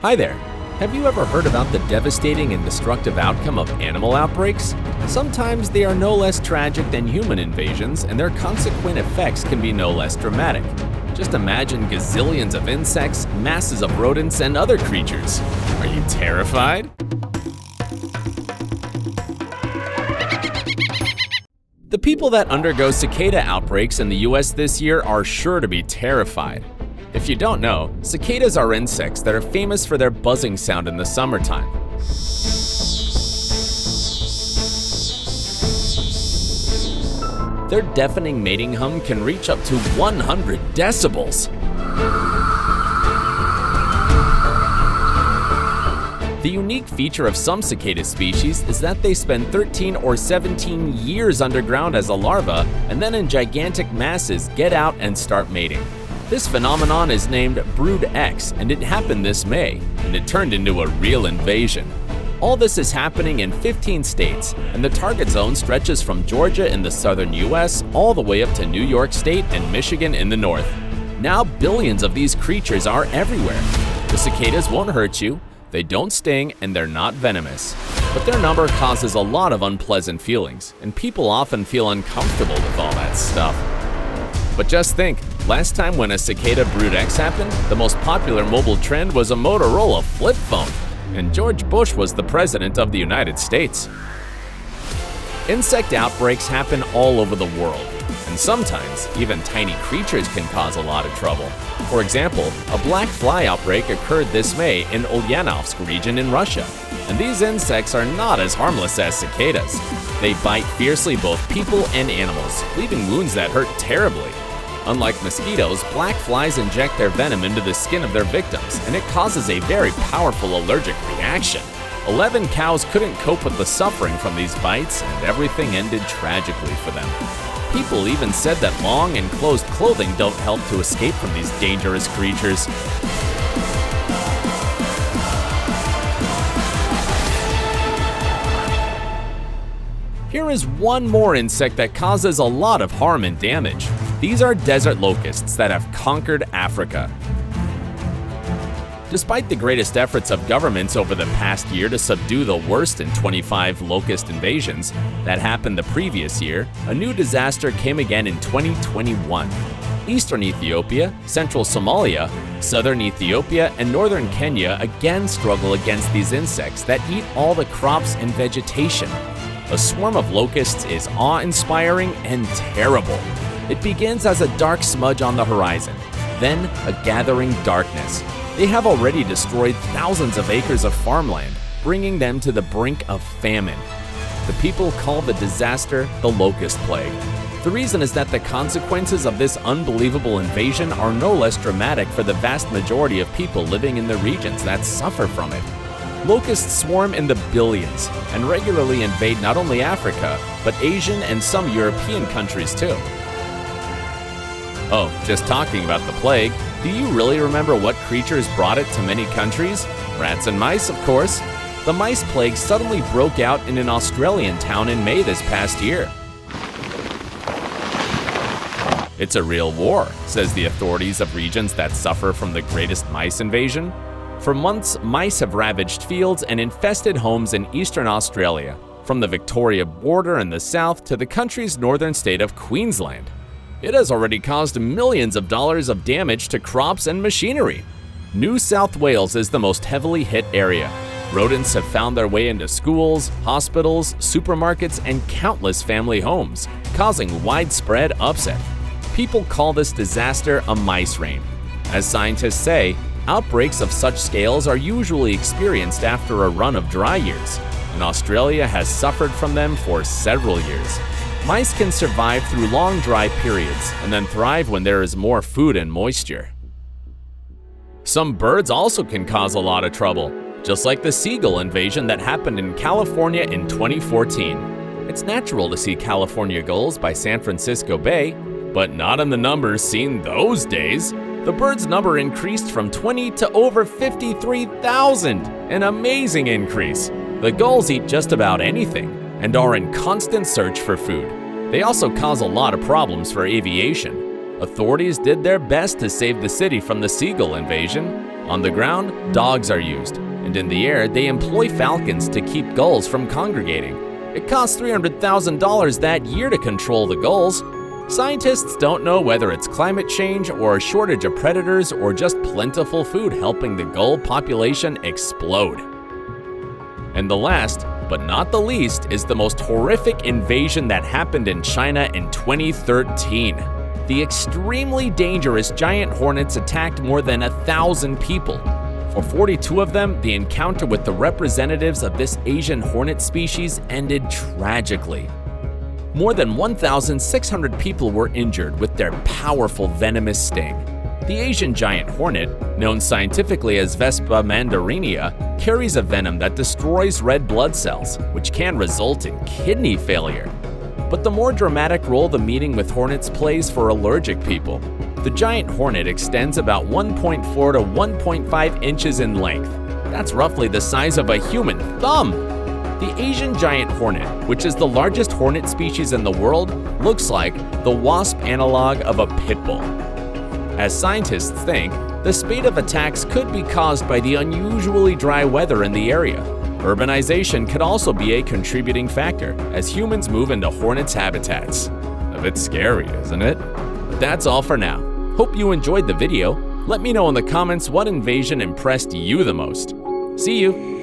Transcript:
Hi there! Have you ever heard about the devastating and destructive outcome of animal outbreaks? Sometimes they are no less tragic than human invasions, and their consequent effects can be no less dramatic. Just imagine gazillions of insects, masses of rodents, and other creatures. Are you terrified? The people that undergo cicada outbreaks in the US this year are sure to be terrified. If you don't know, cicadas are insects that are famous for their buzzing sound in the summertime. Their deafening mating hum can reach up to 100 decibels. The unique feature of some cicada species is that they spend 13 or 17 years underground as a larva and then in gigantic masses get out and start mating. This phenomenon is named Brood X, and it happened this May, and it turned into a real invasion. All this is happening in 15 states, and the target zone stretches from Georgia in the southern US all the way up to New York State and Michigan in the north. Now billions of these creatures are everywhere. The cicadas won't hurt you, they don't sting, and they're not venomous. But their number causes a lot of unpleasant feelings, and people often feel uncomfortable with all that stuff. But just think, last time when a cicada Brood X happened, the most popular mobile trend was a Motorola flip phone, and George Bush was the president of the United States. Insect outbreaks happen all over the world, and sometimes even tiny creatures can cause a lot of trouble. For example, a black fly outbreak occurred this May in Ulyanovsk region in Russia, and these insects are not as harmless as cicadas. They bite fiercely both people and animals, leaving wounds that hurt terribly. Unlike mosquitoes, black flies inject their venom into the skin of their victims, and it causes a very powerful allergic reaction. 11 cows couldn't cope with the suffering from these bites, and everything ended tragically for them. People even said that long, enclosed clothing don't help to escape from these dangerous creatures. Here is one more insect that causes a lot of harm and damage. These are desert locusts that have conquered Africa. Despite the greatest efforts of governments over the past year to subdue the worst in 25 locust invasions that happened the previous year, a new disaster came again in 2021. Eastern Ethiopia, central Somalia, southern Ethiopia, and northern Kenya again struggle against these insects that eat all the crops and vegetation. A swarm of locusts is awe-inspiring and terrible. It begins as a dark smudge on the horizon, then a gathering darkness. They have already destroyed thousands of acres of farmland, bringing them to the brink of famine. The people call the disaster the locust plague. The reason is that the consequences of this unbelievable invasion are no less dramatic for the vast majority of people living in the regions that suffer from it. Locusts swarm in the billions and regularly invade not only Africa, but Asian and some European countries too. Oh, just talking about the plague, do you really remember what creatures brought it to many countries? Rats and mice, of course. The mice plague suddenly broke out in an Australian town in May this past year. It's a real war, says the authorities of regions that suffer from the greatest mice invasion. For months, mice have ravaged fields and infested homes in eastern Australia, from the Victoria border in the south to the country's northern state of Queensland. It has already caused millions of dollars of damage to crops and machinery. New South Wales is the most heavily hit area. Rodents have found their way into schools, hospitals, supermarkets, and countless family homes, causing widespread upset. People call this disaster a mice reign. As scientists say, outbreaks of such scales are usually experienced after a run of dry years, and Australia has suffered from them for several years. Mice can survive through long dry periods and then thrive when there is more food and moisture. Some birds also can cause a lot of trouble, just like the seagull invasion that happened in California in 2014. It's natural to see California gulls by San Francisco Bay, but not in the numbers seen those days. The bird's number increased from 20 to over 53,000, an amazing increase. The gulls eat just about anything and are in constant search for food. They also cause a lot of problems for aviation. Authorities did their best to save the city from the seagull invasion. On the ground, dogs are used, and in the air, they employ falcons to keep gulls from congregating. It costs $300,000 that year to control the gulls. Scientists don't know whether it's climate change or a shortage of predators or just plentiful food helping the gull population explode. And the last, but not the least, is the most horrific invasion that happened in China in 2013. The extremely dangerous giant hornets attacked more than 1,000 people. For 42 of them, the encounter with the representatives of this Asian hornet species ended tragically. More than 1,600 people were injured with their powerful venomous sting. The Asian giant hornet, known scientifically as Vespa mandarinia, carries a venom that destroys red blood cells, which can result in kidney failure. But the more dramatic role the meeting with hornets plays for allergic people. The giant hornet extends about 1.4 to 1.5 inches in length. That's roughly the size of a human thumb. The Asian giant hornet, which is the largest hornet species in the world, looks like the wasp analog of a pit bull. As scientists think, the spate of attacks could be caused by the unusually dry weather in the area. Urbanization could also be a contributing factor as humans move into hornets' habitats. A bit scary, isn't it? But that's all for now. Hope you enjoyed the video. Let me know in the comments what invasion impressed you the most. See you!